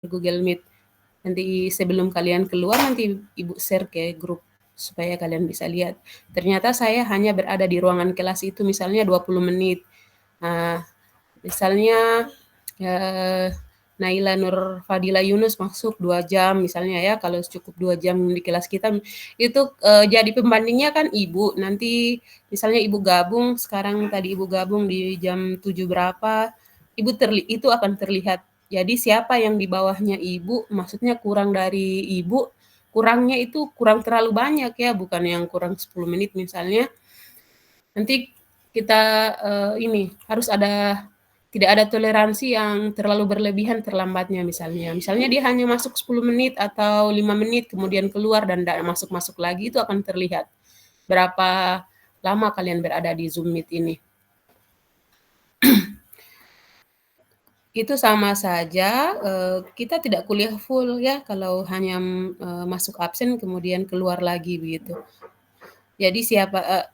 Google Meet. Nanti sebelum kalian keluar, nanti Ibu share ke grup supaya kalian bisa lihat. Ternyata saya hanya berada di ruangan kelas itu misalnya 20 menit. Nah, misalnya Naila Nur Fadila Yunus masuk 2 jam misalnya ya, kalau cukup 2 jam di kelas kita, itu jadi pembandingnya kan Ibu. Nanti misalnya Ibu gabung, sekarang tadi Ibu gabung di jam 7 berapa, itu akan terlihat. Jadi siapa yang di bawahnya Ibu, maksudnya kurang dari Ibu, kurangnya itu kurang terlalu banyak ya, bukan yang kurang 10 menit misalnya. Nanti kita ini harus tidak ada toleransi yang terlalu berlebihan terlambatnya misalnya. Misalnya dia hanya masuk 10 menit atau 5 menit kemudian keluar dan tidak masuk-masuk lagi, itu akan terlihat berapa lama kalian berada di Zoom Meet ini. Itu sama saja kita tidak kuliah full ya kalau hanya masuk absen kemudian keluar lagi begitu. Jadi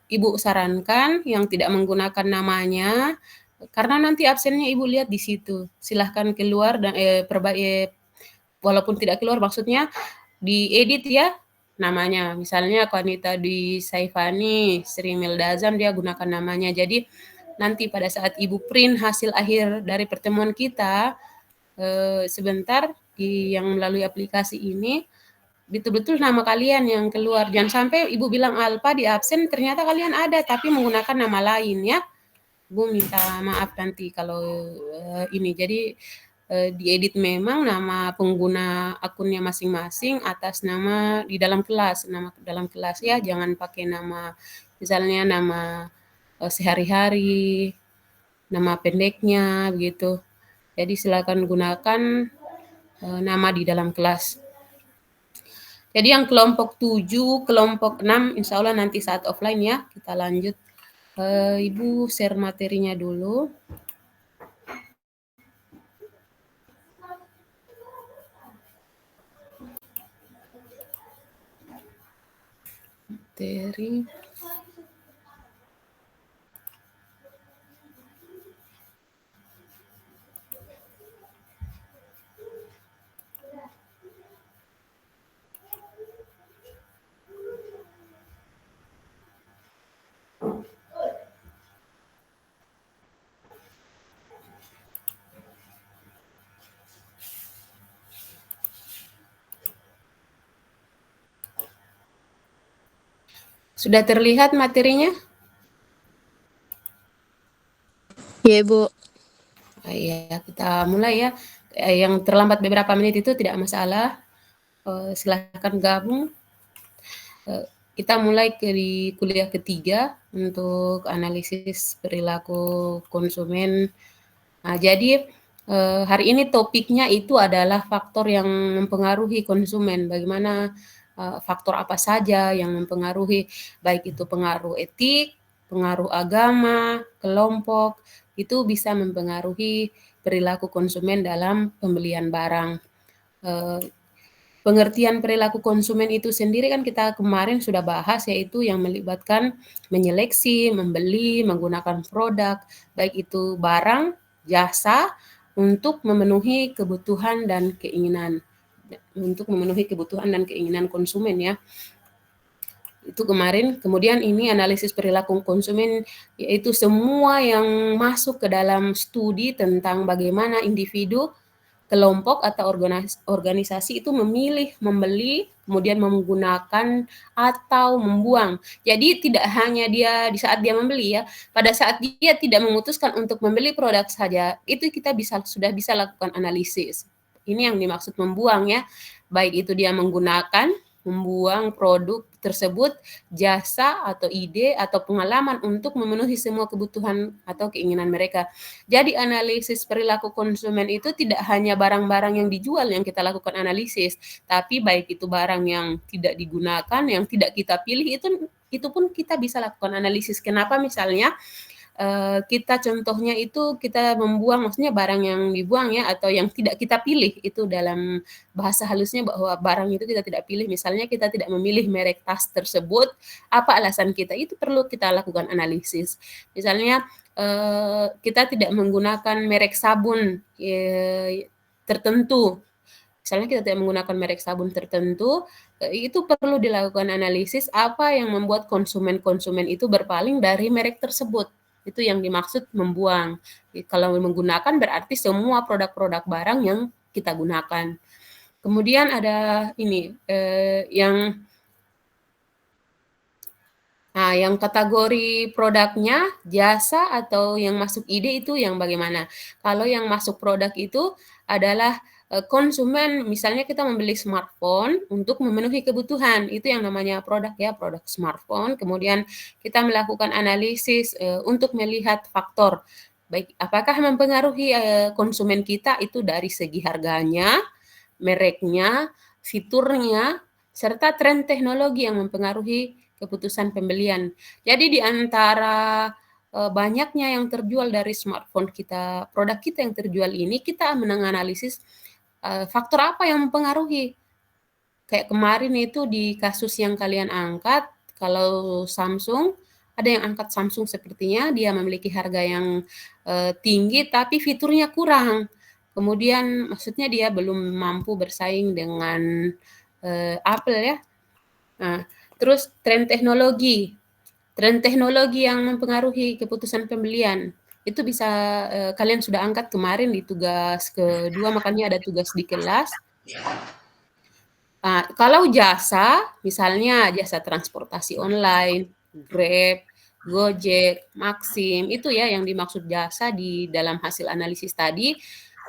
Ibu sarankan yang tidak menggunakan namanya, karena nanti absennya Ibu lihat di situ. Silahkan keluar dan walaupun tidak keluar maksudnya diedit ya namanya. Misalnya Qanita Dwi Saifani, Sri Mildazam dia gunakan namanya. Jadi nanti pada saat Ibu print hasil akhir dari pertemuan kita sebentar yang melalui aplikasi ini, betul-betul nama kalian yang keluar. Jangan sampai Ibu bilang Alpa di absen, ternyata kalian ada tapi menggunakan nama lain ya. Bu minta maaf nanti kalau ini. Jadi diedit memang nama pengguna akunnya masing-masing atas nama di dalam kelas, nama dalam kelas ya. Jangan pakai nama misalnya nama sehari-hari, nama pendeknya begitu. Jadi silakan gunakan nama di dalam kelas. Jadi yang kelompok 7, kelompok 6, insya Allah nanti saat offline ya, kita lanjut. Ibu share materinya dulu. Materi. Sudah terlihat materinya? Iya, Bu. Ya, kita mulai ya. Yang terlambat beberapa menit itu tidak masalah. Silahkan gabung. Kita mulai di kuliah ketiga untuk analisis perilaku konsumen. Nah, jadi hari ini topiknya itu adalah faktor yang mempengaruhi konsumen. Bagaimana faktor apa saja yang mempengaruhi, baik itu pengaruh etik, pengaruh agama, kelompok, itu bisa mempengaruhi perilaku konsumen dalam pembelian barang. Pengertian perilaku konsumen itu sendiri kan kita kemarin sudah bahas, yaitu yang melibatkan menyeleksi, membeli, menggunakan produk, baik itu barang, jasa, untuk memenuhi kebutuhan dan keinginan konsumen ya. Itu kemarin. Kemudian ini analisis perilaku konsumen, yaitu semua yang masuk ke dalam studi tentang bagaimana individu, kelompok atau organisasi itu memilih, membeli, kemudian menggunakan atau membuang. Jadi tidak hanya dia di saat dia membeli ya, pada saat dia tidak memutuskan untuk membeli produk saja, itu kita sudah bisa lakukan analisis. Ini yang dimaksud membuang ya, baik itu dia membuang produk tersebut, jasa atau ide atau pengalaman untuk memenuhi semua kebutuhan atau keinginan mereka. Jadi analisis perilaku konsumen itu tidak hanya barang-barang yang dijual yang kita lakukan analisis, tapi baik itu barang yang tidak digunakan, yang tidak kita pilih, itu pun kita bisa lakukan analisis. Kenapa misalnya kita contohnya itu kita membuang, maksudnya barang yang dibuang ya, atau yang tidak kita pilih, itu dalam bahasa halusnya bahwa barang itu kita tidak pilih. Misalnya kita tidak memilih merek tas tersebut, apa alasan kita, itu perlu kita lakukan analisis. Misalnya kita tidak menggunakan merek sabun tertentu, misalnya kita tidak menggunakan merek sabun tertentu, itu perlu dilakukan analisis apa yang membuat konsumen-konsumen itu berpaling dari merek tersebut. Itu yang dimaksud membuang. Kalau menggunakan berarti semua produk-produk barang yang kita gunakan. Kemudian ada ini, yang kategori produknya, jasa atau yang masuk ide itu yang bagaimana? Kalau yang masuk produk itu adalah, konsumen, misalnya kita membeli smartphone untuk memenuhi kebutuhan, itu yang namanya produk ya, produk smartphone. Kemudian kita melakukan analisis, untuk melihat faktor, baik apakah mempengaruhi, konsumen kita itu dari segi harganya, mereknya, fiturnya, serta tren teknologi yang mempengaruhi keputusan pembelian. Jadi di antara banyaknya yang terjual dari smartphone kita, produk kita yang terjual ini, kita menganalisis faktor apa yang mempengaruhi. Kayak kemarin itu di kasus yang kalian angkat, kalau Samsung, ada yang angkat Samsung sepertinya, dia memiliki harga yang tinggi tapi fiturnya kurang. Kemudian maksudnya dia belum mampu bersaing dengan Apple ya. Nah, terus tren teknologi yang mempengaruhi keputusan pembelian. Itu bisa kalian sudah angkat kemarin di tugas kedua, makanya ada tugas di kelas. Kalau jasa, misalnya jasa transportasi online, Grab, Gojek, Maxim, itu ya yang dimaksud jasa di dalam hasil analisis tadi.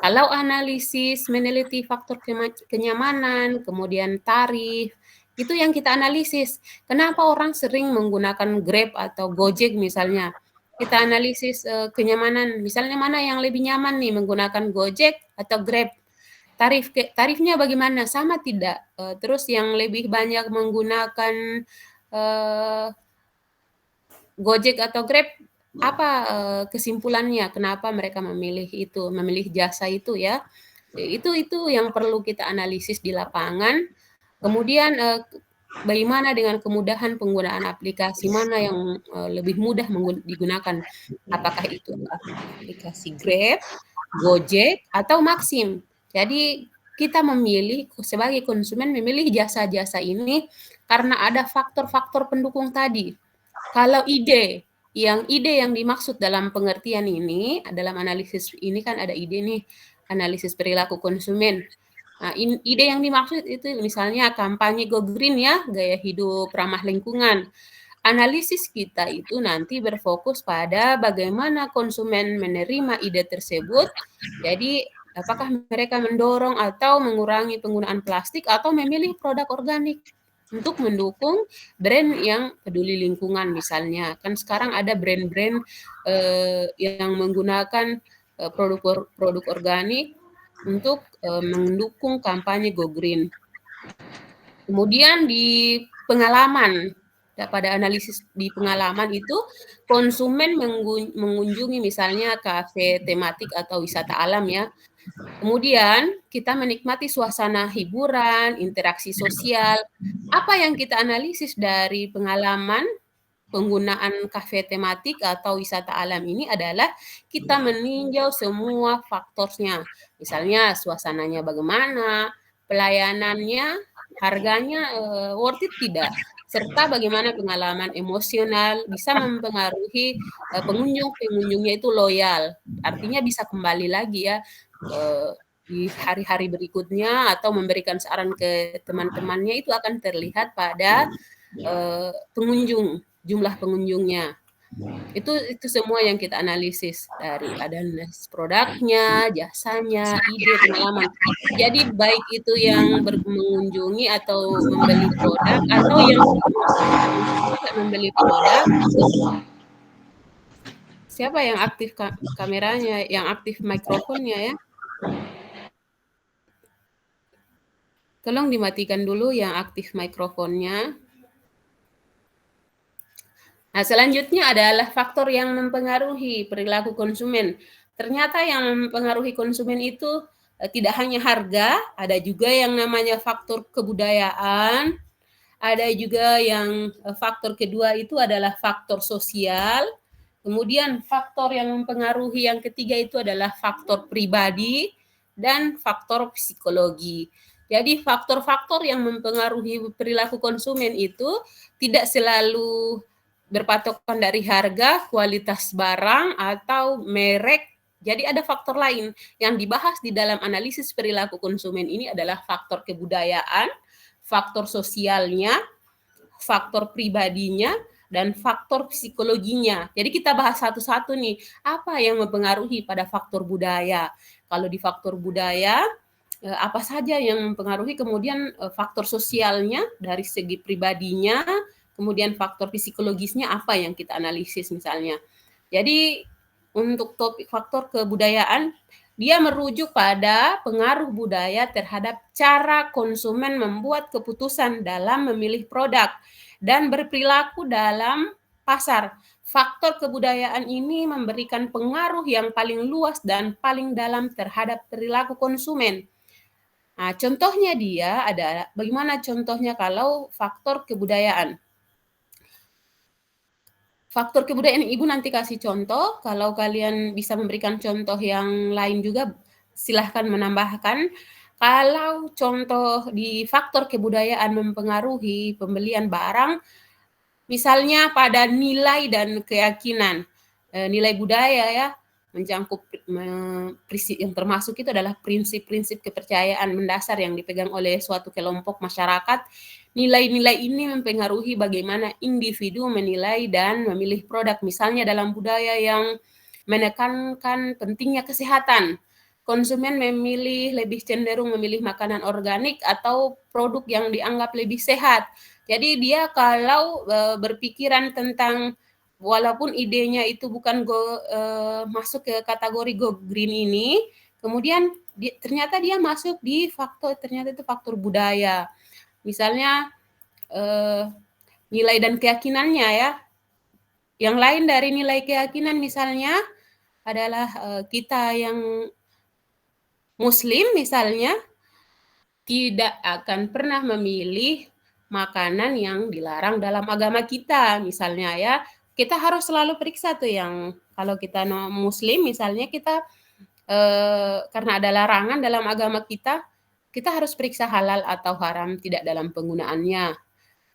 Kalau analisis meneliti faktor kenyamanan, kemudian tarif, itu yang kita analisis. Kenapa orang sering menggunakan Grab atau Gojek misalnya? Kita analisis kenyamanan, misalnya mana yang lebih nyaman nih menggunakan Gojek atau Grab? Tarifnya bagaimana? Sama tidak? Terus yang lebih banyak menggunakan Gojek atau Grab, apa kesimpulannya? Kenapa mereka memilih jasa itu ya? Itu yang perlu kita analisis di lapangan. Kemudian bagaimana dengan kemudahan penggunaan aplikasi, mana yang lebih mudah digunakan? Apakah itu aplikasi Grab, Gojek, atau Maxim? Jadi kita memilih sebagai konsumen memilih jasa-jasa ini karena ada faktor-faktor pendukung tadi. Kalau ide yang dimaksud dalam pengertian ini, dalam analisis ini kan ada ide nih, analisis perilaku konsumen. Nah, ide yang dimaksud itu misalnya kampanye Go Green ya, gaya hidup ramah lingkungan. Analisis kita itu nanti berfokus pada bagaimana konsumen menerima ide tersebut. Jadi, apakah mereka mendorong atau mengurangi penggunaan plastik atau memilih produk organik untuk mendukung brand yang peduli lingkungan misalnya. Kan sekarang ada brand-brand yang menggunakan produk organik untuk mendukung kampanye Go Green. Kemudian di pengalaman, pada analisis di pengalaman itu konsumen mengunjungi misalnya kafe tematik atau wisata alam ya. Kemudian kita menikmati suasana hiburan, interaksi sosial. Apa yang kita analisis dari pengalaman penggunaan kafe tematik atau wisata alam ini adalah kita meninjau semua faktornya. Misalnya suasananya bagaimana, pelayanannya, harganya worth it tidak, serta bagaimana pengalaman emosional bisa mempengaruhi pengunjungnya itu loyal. Artinya bisa kembali lagi ya di hari-hari berikutnya atau memberikan saran ke teman-temannya, itu akan terlihat pada jumlah pengunjungnya. Itu semua yang kita analisis dari analisis produknya, jasanya, ide, pengalaman. Jadi baik itu yang mengunjungi atau membeli produk atau yang tidak membeli produk. Siapa yang aktif kameranya, yang aktif mikrofonnya ya? Tolong dimatikan dulu yang aktif mikrofonnya. Nah, selanjutnya adalah faktor yang mempengaruhi perilaku konsumen. Ternyata yang mempengaruhi konsumen itu tidak hanya harga, ada juga yang namanya faktor kebudayaan, ada juga yang faktor kedua itu adalah faktor sosial. Kemudian faktor yang mempengaruhi yang ketiga itu adalah faktor pribadi. dan faktor psikologi. Jadi faktor-faktor yang mempengaruhi perilaku konsumen itu tidak selalu berpatokan dari harga, kualitas barang, atau merek. Jadi ada faktor lain yang dibahas di dalam analisis perilaku konsumen ini adalah faktor kebudayaan, faktor sosialnya, faktor pribadinya, dan faktor psikologinya. Jadi kita bahas satu-satu nih, apa yang mempengaruhi pada faktor budaya. Kalau di faktor budaya, apa saja yang mempengaruhi, kemudian faktor sosialnya dari segi pribadinya, kemudian faktor psikologisnya apa yang kita analisis misalnya. Jadi untuk topik faktor kebudayaan, dia merujuk pada pengaruh budaya terhadap cara konsumen membuat keputusan dalam memilih produk dan berperilaku dalam pasar. Faktor kebudayaan ini memberikan pengaruh yang paling luas dan paling dalam terhadap perilaku konsumen. Nah, contohnya dia ada, bagaimana contohnya kalau faktor kebudayaan? Faktor kebudayaan Ibu nanti kasih contoh, kalau kalian bisa memberikan contoh yang lain juga silahkan menambahkan. Kalau contoh di faktor kebudayaan mempengaruhi pembelian barang, misalnya pada nilai dan keyakinan. Nilai budaya ya, mencakup yang termasuk itu adalah prinsip-prinsip kepercayaan mendasar yang dipegang oleh suatu kelompok masyarakat. Nilai-nilai ini mempengaruhi bagaimana individu menilai dan memilih produk. Misalnya dalam budaya yang menekankan pentingnya kesehatan, konsumen lebih cenderung memilih makanan organik atau produk yang dianggap lebih sehat. Jadi dia kalau berpikiran tentang, walaupun idenya itu bukan masuk ke kategori go green ini, kemudian ternyata dia masuk di ternyata itu faktor budaya. Misalnya nilai dan keyakinannya ya. Yang lain dari nilai keyakinan misalnya adalah kita yang Muslim misalnya tidak akan pernah memilih makanan yang dilarang dalam agama kita misalnya ya. Kita harus selalu periksa tuh yang kalau kita Muslim misalnya kita karena ada larangan dalam agama kita harus periksa halal atau haram tidak dalam penggunaannya.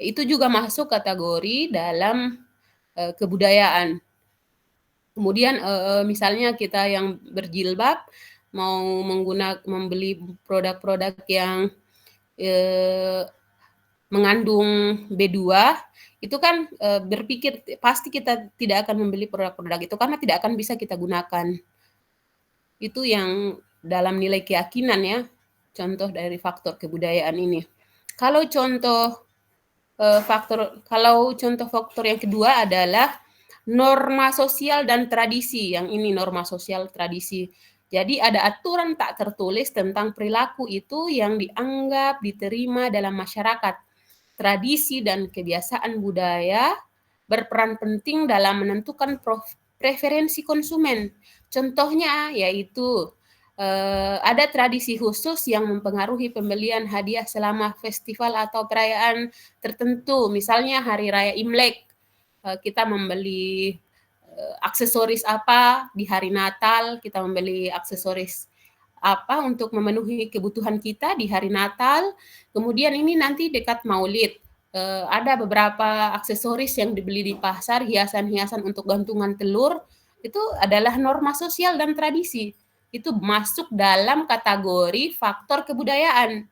Itu juga masuk kategori dalam kebudayaan. Kemudian misalnya kita yang berjilbab mau membeli produk-produk yang mengandung B2, itu kan berpikir pasti kita tidak akan membeli produk-produk itu karena tidak akan bisa kita gunakan. Itu yang dalam nilai keyakinan ya, contoh dari faktor kebudayaan ini. Kalau contoh faktor yang kedua adalah norma sosial dan tradisi. Yang ini norma sosial tradisi. Jadi ada aturan tak tertulis tentang perilaku itu yang dianggap diterima dalam masyarakat. Tradisi dan kebiasaan budaya berperan penting dalam menentukan preferensi konsumen. Contohnya yaitu ada tradisi khusus yang mempengaruhi pembelian hadiah selama festival atau perayaan tertentu. Misalnya hari raya Imlek, kita membeli aksesoris apa di hari Natal, kita membeli aksesoris apa untuk memenuhi kebutuhan kita di hari Natal. Kemudian ini nanti dekat Maulid, ada beberapa aksesoris yang dibeli di pasar, hiasan-hiasan untuk gantungan telur, itu adalah norma sosial dan tradisi. Itu masuk dalam kategori faktor kebudayaan.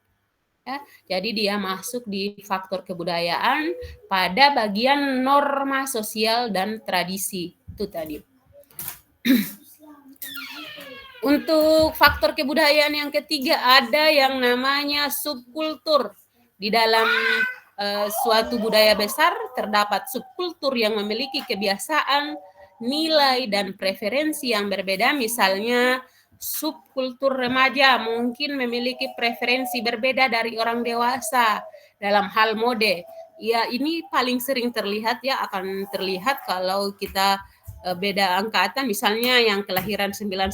Ya, jadi dia masuk di faktor kebudayaan pada bagian norma sosial dan tradisi. Itu tadi. Untuk faktor kebudayaan yang ketiga ada yang namanya subkultur. Di dalam suatu budaya besar terdapat subkultur yang memiliki kebiasaan, nilai, dan preferensi yang berbeda. Misalnya subkultur remaja mungkin memiliki preferensi berbeda dari orang dewasa dalam hal mode. Ya, ini paling sering terlihat ya, akan terlihat kalau kita beda angkatan, misalnya yang kelahiran 99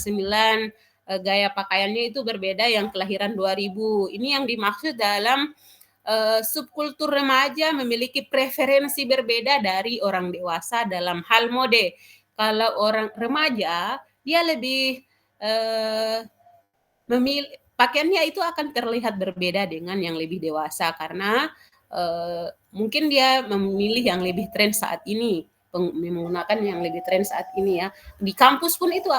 gaya pakaiannya itu berbeda yang kelahiran 2000. Ini yang dimaksud dalam subkultur remaja memiliki preferensi berbeda dari orang dewasa dalam hal mode. Kalau orang remaja dia lebih pakaiannya itu akan terlihat berbeda dengan yang lebih dewasa karena mungkin dia memilih yang lebih tren saat ini, menggunakan yang lebih tren saat ini ya. Di kampus pun itu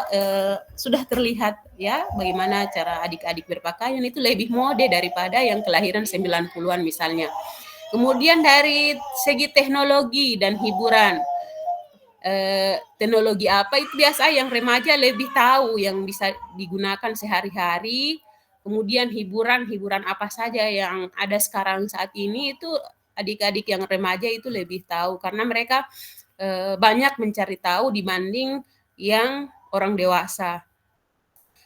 sudah terlihat ya bagaimana cara adik-adik berpakaian itu lebih mode daripada yang kelahiran 90-an misalnya. Kemudian dari segi teknologi dan hiburan, teknologi apa itu biasa yang remaja lebih tahu yang bisa digunakan sehari-hari. Kemudian hiburan apa saja yang ada sekarang saat ini itu adik-adik yang remaja itu lebih tahu karena mereka banyak mencari tahu dibanding yang orang dewasa.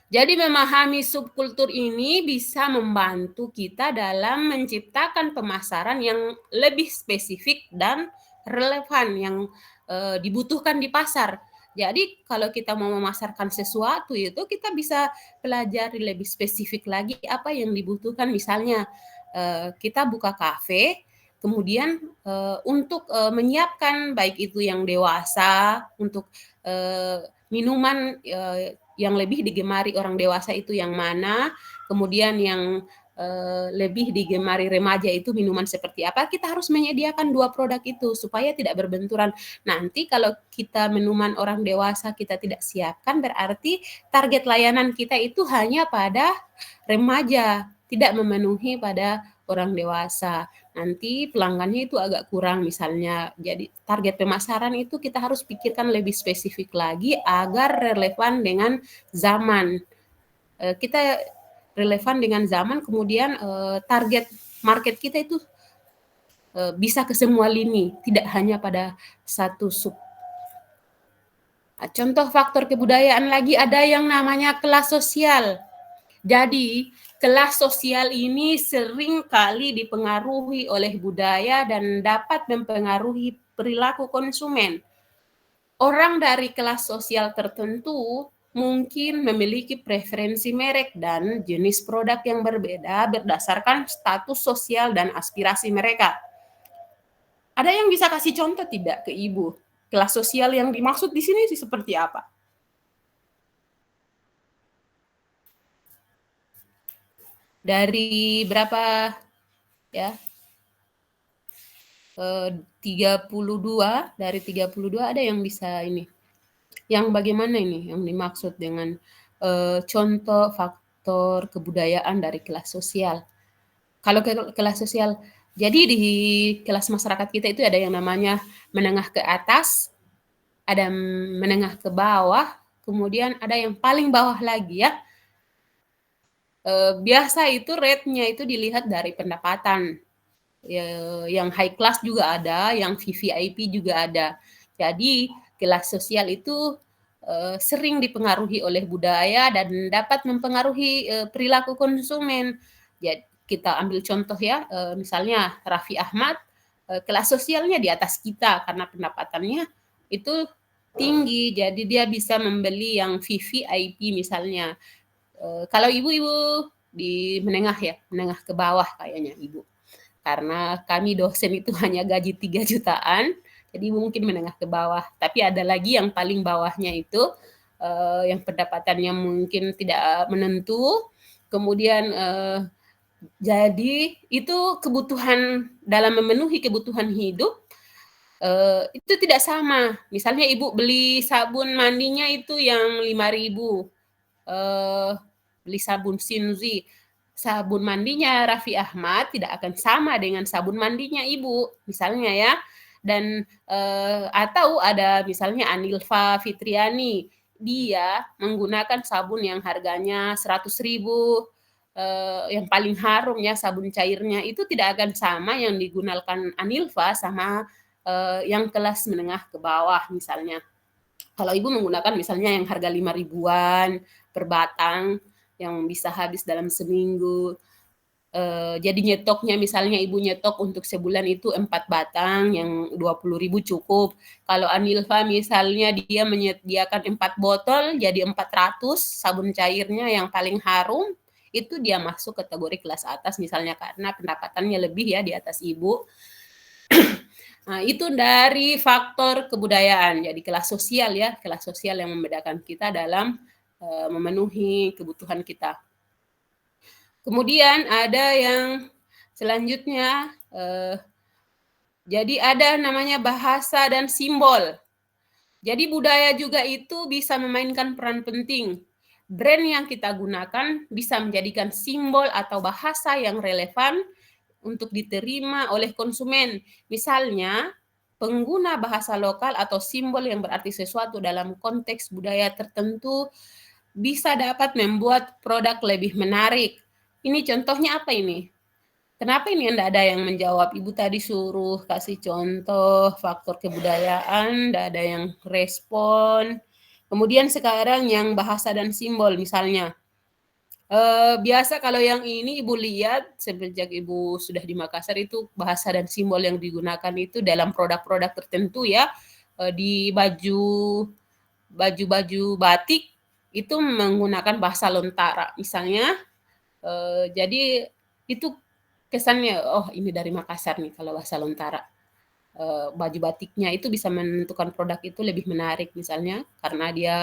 Jadi memahami subkultur ini bisa membantu kita dalam menciptakan pemasaran yang lebih spesifik dan relevan yang dibutuhkan di pasar. Jadi kalau kita mau memasarkan sesuatu itu kita bisa pelajari lebih spesifik lagi apa yang dibutuhkan. Misalnya kita buka kafe, kemudian untuk menyiapkan baik itu yang dewasa, untuk minuman yang lebih digemari orang dewasa itu yang mana, kemudian yang lebih digemari remaja itu minuman seperti apa, kita harus menyediakan 2 produk itu supaya tidak berbenturan. Nanti kalau kita minuman orang dewasa kita tidak siapkan, berarti target layanan kita itu hanya pada remaja, tidak memenuhi pada orang dewasa. Nanti pelanggannya itu agak kurang misalnya. Jadi target pemasaran itu kita harus pikirkan lebih spesifik lagi agar relevan dengan zaman. Kita relevan dengan zaman, kemudian target market kita itu bisa ke semua lini, tidak hanya pada satu sub. Contoh faktor kebudayaan lagi ada yang namanya kelas sosial. Jadi, kelas sosial ini sering kali dipengaruhi oleh budaya dan dapat mempengaruhi perilaku konsumen. Orang dari kelas sosial tertentu mungkin memiliki preferensi merek dan jenis produk yang berbeda berdasarkan status sosial dan aspirasi mereka. Ada yang bisa kasih contoh tidak ke Ibu? Kelas sosial yang dimaksud di sini seperti apa? Dari berapa ya? 32, dari 32 ada yang bisa ini. Yang bagaimana ini yang dimaksud dengan contoh faktor kebudayaan dari kelas sosial. Kalau kelas sosial, jadi di kelas masyarakat kita itu ada yang namanya menengah ke atas, ada menengah ke bawah, kemudian ada yang paling bawah lagi ya. Biasa itu rate-nya itu dilihat dari pendapatan. Yang high class juga ada, yang VVIP juga ada. Jadi kelas sosial itu sering dipengaruhi oleh budaya dan dapat mempengaruhi perilaku konsumen. Jadi kita ambil contoh ya, misalnya Raffi Ahmad, kelas sosialnya di atas kita karena pendapatannya itu tinggi, jadi dia bisa membeli yang VVIP misalnya. Kalau ibu-ibu di menengah ya, menengah ke bawah kayaknya ibu. Karena kami dosen itu hanya gaji 3 jutaan, jadi mungkin menengah ke bawah. Tapi ada lagi yang paling bawahnya itu, yang pendapatannya mungkin tidak menentu, kemudian jadi itu kebutuhan dalam memenuhi kebutuhan hidup, itu tidak sama. Misalnya ibu beli sabun mandinya itu yang 5.000, beli sabun Shinzi. Sabun mandinya Raffi Ahmad tidak akan sama dengan sabun mandinya ibu, misalnya ya. Dan atau ada misalnya Anilva Fitriani, dia menggunakan sabun yang harganya 100.000, yang paling harum ya sabun cairnya itu tidak akan sama yang digunakan Anilva sama yang kelas menengah ke bawah misalnya. Kalau ibu menggunakan misalnya yang harga 5.000-an per batang, yang bisa habis dalam seminggu. Jadi nyetoknya misalnya ibu nyetok untuk sebulan itu 4 batang, yang 20.000 cukup. Kalau Anilva misalnya dia menyediakan 4 botol, jadi 400 sabun cairnya yang paling harum, itu dia masuk kategori kelas atas misalnya karena pendapatannya lebih ya di atas ibu. Nah, itu dari faktor kebudayaan, jadi kelas sosial ya, kelas sosial yang membedakan kita dalam memenuhi kebutuhan kita. Kemudian ada yang selanjutnya, jadi ada namanya bahasa dan simbol. Jadi budaya juga itu bisa memainkan peran penting. Brand yang kita gunakan bisa menjadikan simbol atau bahasa yang relevan untuk diterima oleh konsumen. Misalnya, pengguna bahasa lokal atau simbol yang berarti sesuatu dalam konteks budaya tertentu bisa dapat membuat produk lebih menarik. Ini contohnya apa ini? Kenapa ini Anda ada yang menjawab? Ibu tadi suruh kasih contoh faktor kebudayaan, nggak ada yang respon. Kemudian sekarang yang bahasa dan simbol misalnya. Biasa kalau yang ini Ibu lihat semenjak Ibu sudah di Makassar itu bahasa dan simbol yang digunakan itu dalam produk-produk tertentu ya, di baju-baju batik itu menggunakan bahasa Lontara misalnya. Jadi itu kesannya, oh ini dari Makassar nih kalau bahasa Lontara. Baju batiknya itu bisa menentukan produk itu lebih menarik misalnya karena dia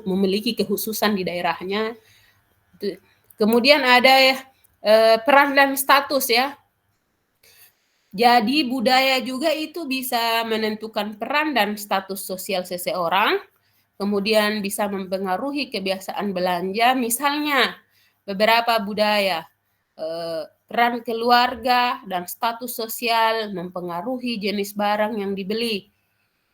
memiliki kekhususan di daerahnya. Kemudian ada ya peran dan status ya. Jadi budaya juga itu bisa menentukan peran dan status sosial seseorang, kemudian bisa mempengaruhi kebiasaan belanja. Misalnya beberapa budaya, peran keluarga dan status sosial mempengaruhi jenis barang yang dibeli,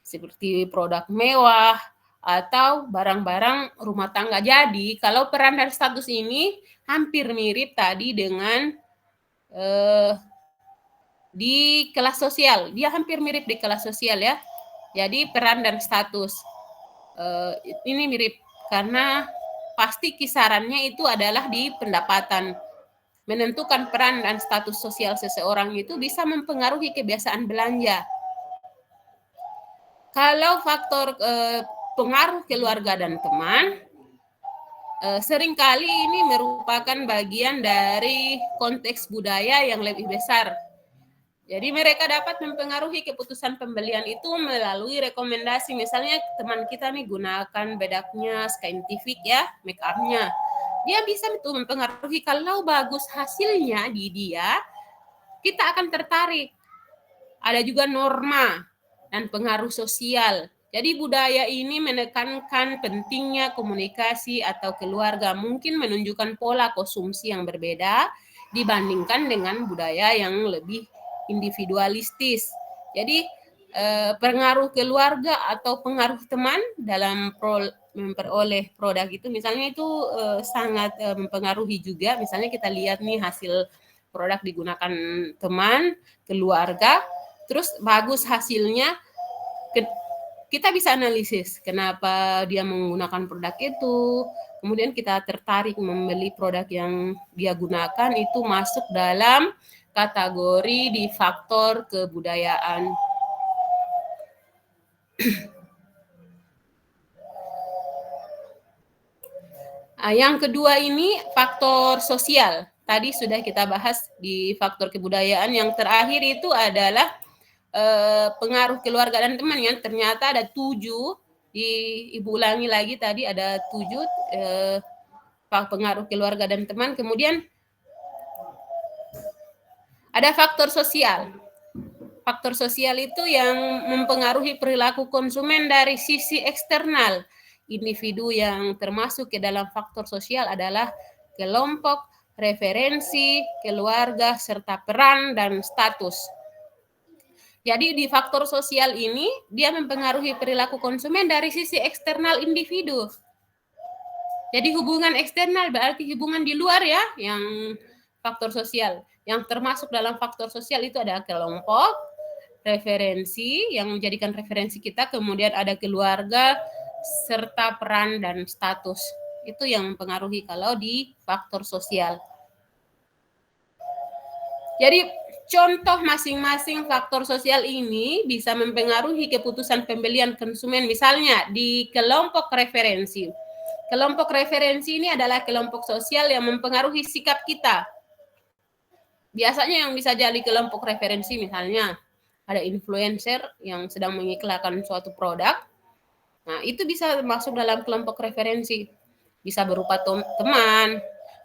seperti produk mewah atau barang-barang rumah tangga. Jadi kalau peran dan status ini hampir mirip tadi dengan di kelas sosial. Dia hampir mirip di kelas sosial ya. Jadi peran dan status ini mirip karena pasti kisarannya itu adalah di pendapatan. Menentukan peran dan status sosial seseorang itu bisa mempengaruhi kebiasaan belanja. Kalau faktor pengaruh keluarga dan teman, seringkali ini merupakan bagian dari konteks budaya yang lebih besar. Jadi mereka dapat mempengaruhi keputusan pembelian itu melalui rekomendasi. Misalnya teman kita nih gunakan bedaknya Scientific ya, make up-nya. Dia bisa itu mempengaruhi kalau bagus hasilnya di dia, kita akan tertarik. Ada juga norma dan pengaruh sosial. Jadi budaya ini menekankan pentingnya komunikasi atau keluarga, mungkin menunjukkan pola konsumsi yang berbeda dibandingkan dengan budaya yang lebih individualistis. Jadi pengaruh keluarga atau pengaruh teman dalam memperoleh produk itu misalnya itu sangat mempengaruhi juga. Misalnya kita lihat nih hasil produk digunakan teman, keluarga, terus bagus hasilnya, kita bisa analisis kenapa dia menggunakan produk itu, kemudian kita tertarik membeli produk yang dia gunakan, itu masuk dalam kategori di faktor kebudayaan. Yang kedua ini faktor sosial. Tadi sudah kita bahas di faktor kebudayaan. Yang terakhir itu adalah pengaruh keluarga dan teman ya. Ternyata ada 7. Ibu ulangi lagi tadi ada 7 pengaruh keluarga dan teman. Kemudian ada faktor sosial. Faktor sosial itu yang mempengaruhi perilaku konsumen dari sisi eksternal. Individu yang termasuk ke dalam faktor sosial adalah kelompok, referensi, keluarga, serta peran dan status. Jadi di faktor sosial ini dia mempengaruhi perilaku konsumen dari sisi eksternal individu. Jadi hubungan eksternal berarti hubungan di luar ya, yang faktor sosial. Yang termasuk dalam faktor sosial itu ada kelompok, referensi yang menjadikan referensi kita, kemudian ada keluarga, serta peran dan status. Itu yang mempengaruhi kalau di faktor sosial. Jadi contoh masing-masing faktor sosial ini bisa mempengaruhi keputusan pembelian konsumen. Misalnya di kelompok referensi. Kelompok referensi ini adalah kelompok sosial yang mempengaruhi sikap kita. Biasanya yang bisa jadi kelompok referensi misalnya ada influencer yang sedang mengiklankan suatu produk. Nah, itu bisa masuk dalam kelompok referensi. Bisa berupa teman,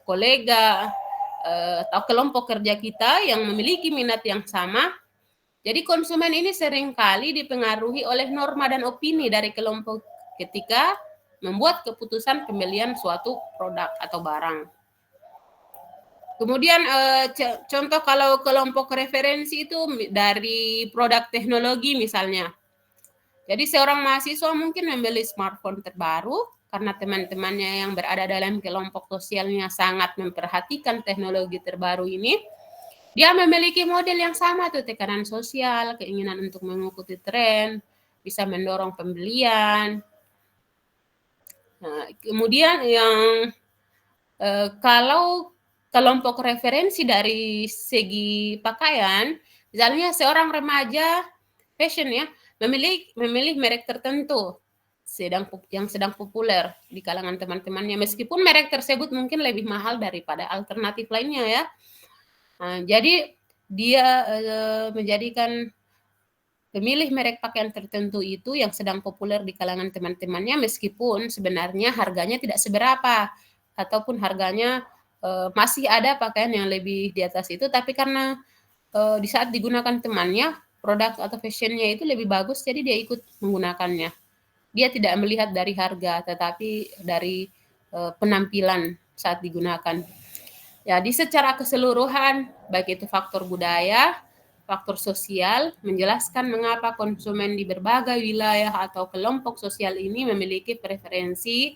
kolega atau kelompok kerja kita yang memiliki minat yang sama. Jadi konsumen ini seringkali dipengaruhi oleh norma dan opini dari kelompok ketika membuat keputusan pembelian suatu produk atau barang. Kemudian contoh kalau kelompok referensi itu dari produk teknologi misalnya. Jadi seorang mahasiswa mungkin membeli smartphone terbaru karena teman-temannya yang berada dalam kelompok sosialnya sangat memperhatikan teknologi terbaru ini. Dia memiliki model yang sama tuh, tekanan sosial, keinginan untuk mengikuti tren, bisa mendorong pembelian. Nah, kemudian yang kalau kelompok referensi dari segi pakaian, misalnya seorang remaja fashion ya, memilih merek tertentu yang sedang populer di kalangan teman-temannya, meskipun merek tersebut mungkin lebih mahal daripada alternatif lainnya ya. Nah, jadi dia menjadikan pemilih merek pakaian tertentu itu yang sedang populer di kalangan teman-temannya, meskipun sebenarnya harganya tidak seberapa, ataupun harganya masih ada pakaian yang lebih di atas itu, tapi karena di saat digunakan temannya, produk atau fashionnya itu lebih bagus, jadi dia ikut menggunakannya. Dia tidak melihat dari harga, tetapi dari penampilan saat digunakan. Jadi secara keseluruhan, baik itu faktor budaya, faktor sosial, menjelaskan mengapa konsumen di berbagai wilayah atau kelompok sosial ini memiliki preferensi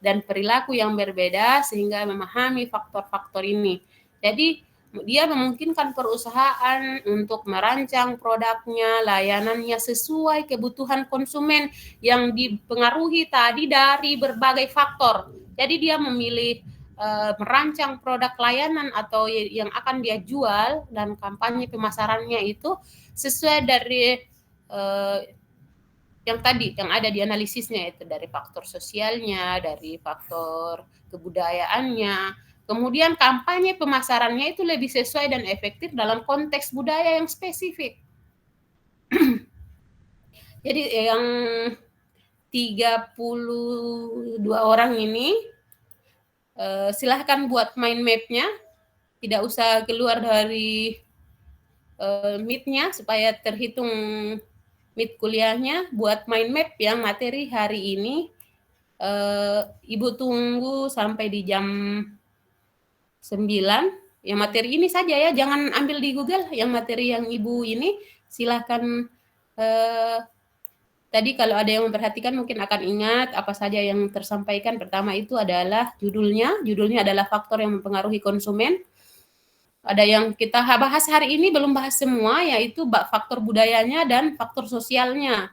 dan perilaku yang berbeda sehingga memahami faktor-faktor ini. Jadi dia memungkinkan perusahaan untuk merancang produknya, layanannya sesuai kebutuhan konsumen yang dipengaruhi tadi dari berbagai faktor. Jadi dia memilih merancang produk layanan atau yang akan dia jual dan kampanye pemasarannya itu sesuai dari yang tadi yang ada di analisisnya, itu dari faktor sosialnya, dari faktor kebudayaannya. Kemudian kampanye pemasarannya itu lebih sesuai dan efektif dalam konteks budaya yang spesifik. Jadi yang 32 orang ini silahkan buat mind map-nya, tidak usah keluar dari meet-nya supaya terhitung meet kuliahnya, buat mind map yang materi hari ini. Ibu tunggu sampai di jam 9, yang materi ini saja ya, jangan ambil di Google, yang materi yang Ibu ini silahkan tadi kalau ada yang memperhatikan mungkin akan ingat apa saja yang tersampaikan. Pertama itu adalah judulnya adalah faktor yang mempengaruhi konsumen. Ada yang kita bahas hari ini, belum bahas semua, yaitu faktor budayanya dan faktor sosialnya.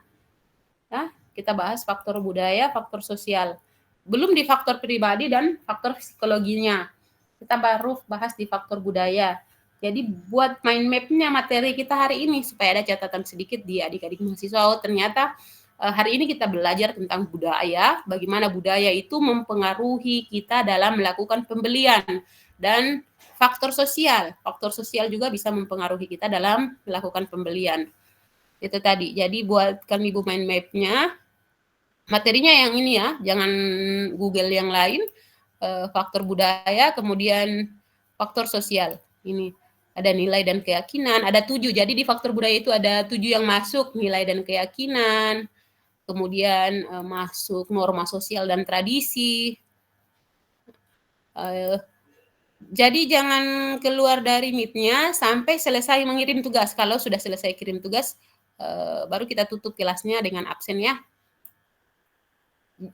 Ya, kita bahas faktor budaya, faktor sosial. Belum di faktor pribadi dan faktor psikologinya. Kita baru bahas di faktor budaya. Jadi buat mind map-nya materi kita hari ini supaya ada catatan sedikit di adik-adik mahasiswa. Oh, ternyata hari ini kita belajar tentang budaya, bagaimana budaya itu mempengaruhi kita dalam melakukan pembelian, dan faktor sosial. Faktor sosial juga bisa mempengaruhi kita dalam melakukan pembelian. Itu tadi. Jadi buatkan Ibu mind map-nya. Materinya yang ini ya, jangan Google yang lain. Faktor budaya, kemudian faktor sosial. Ini ada nilai dan keyakinan, ada 7. Jadi di faktor budaya itu ada 7 yang masuk, nilai dan keyakinan, kemudian masuk norma sosial dan tradisi. Jadi jangan keluar dari meet-nya sampai selesai mengirim tugas. Kalau sudah selesai kirim tugas, baru kita tutup kelasnya dengan absen ya.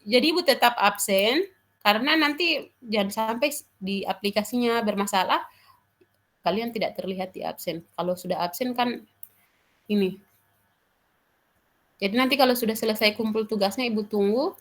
Jadi Ibu tetap absen, karena nanti jangan sampai di aplikasinya bermasalah, kalian tidak terlihat di absen. Kalau sudah absen kan ini. Jadi nanti kalau sudah selesai kumpul tugasnya, Ibu tunggu.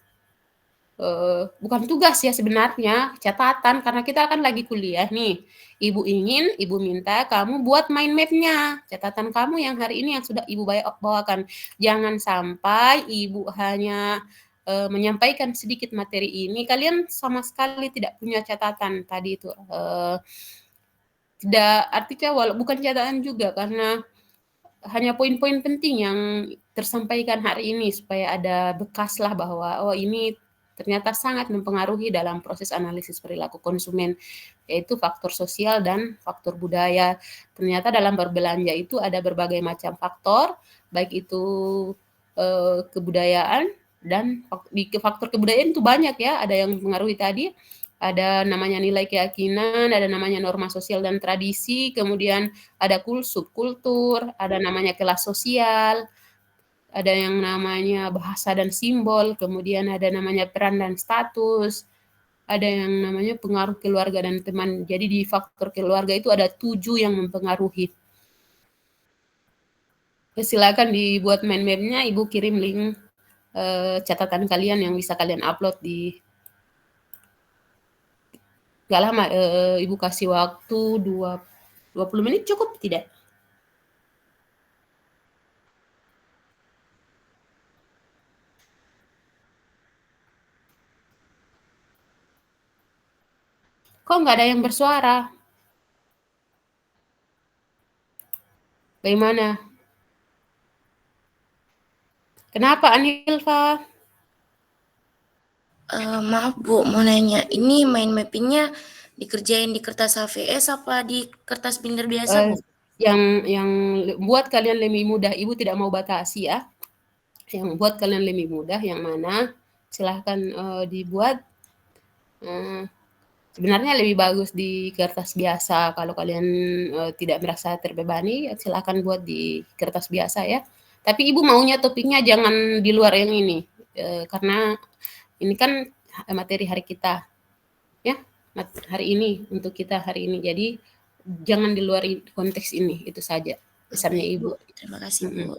Bukan tugas ya sebenarnya, catatan, karena kita akan lagi kuliah nih. Ibu minta kamu buat mind map-nya, catatan kamu yang hari ini yang sudah Ibu bawakan. Jangan sampai Ibu hanya menyampaikan sedikit materi ini, kalian sama sekali tidak punya catatan tadi itu. Tidak, artinya bukan catatan juga, karena hanya poin-poin penting yang tersampaikan hari ini supaya ada bekas lah bahwa oh ini ternyata sangat mempengaruhi dalam proses analisis perilaku konsumen, yaitu faktor sosial dan faktor budaya. Ternyata dalam berbelanja itu ada berbagai macam faktor, baik itu kebudayaan dan di faktor kebudayaan itu banyak ya, ada yang mempengaruhi tadi, ada namanya nilai keyakinan, ada namanya norma sosial dan tradisi, kemudian ada subkultur, ada namanya kelas sosial, ada yang namanya bahasa dan simbol, kemudian ada namanya peran dan status, ada yang namanya pengaruh keluarga dan teman. Jadi di faktor keluarga itu ada 7 yang mempengaruhi. Silakan dibuat mind map-nya, Ibu kirim link catatan kalian yang bisa kalian upload di nggak lama, Ibu kasih waktu 20 menit cukup tidak? Kok nggak ada yang bersuara? Bagaimana? Kenapa Anilva? Maaf Bu, mau nanya, ini mind mappingnya dikerjain di kertas HVS apa di kertas binder biasa Bu? Yang buat kalian lebih mudah, Ibu tidak mau batasi ya. Yang buat kalian lebih mudah yang mana silahkan dibuat. Sebenarnya lebih bagus di kertas biasa. Kalau kalian tidak merasa terbebani, silahkan buat di kertas biasa ya. Tapi Ibu maunya topiknya jangan di luar yang ini, karena ini kan materi hari kita, ya, hari ini untuk kita hari ini. Jadi jangan di luar konteks ini, itu saja pesannya Ibu. Terima kasih Bu.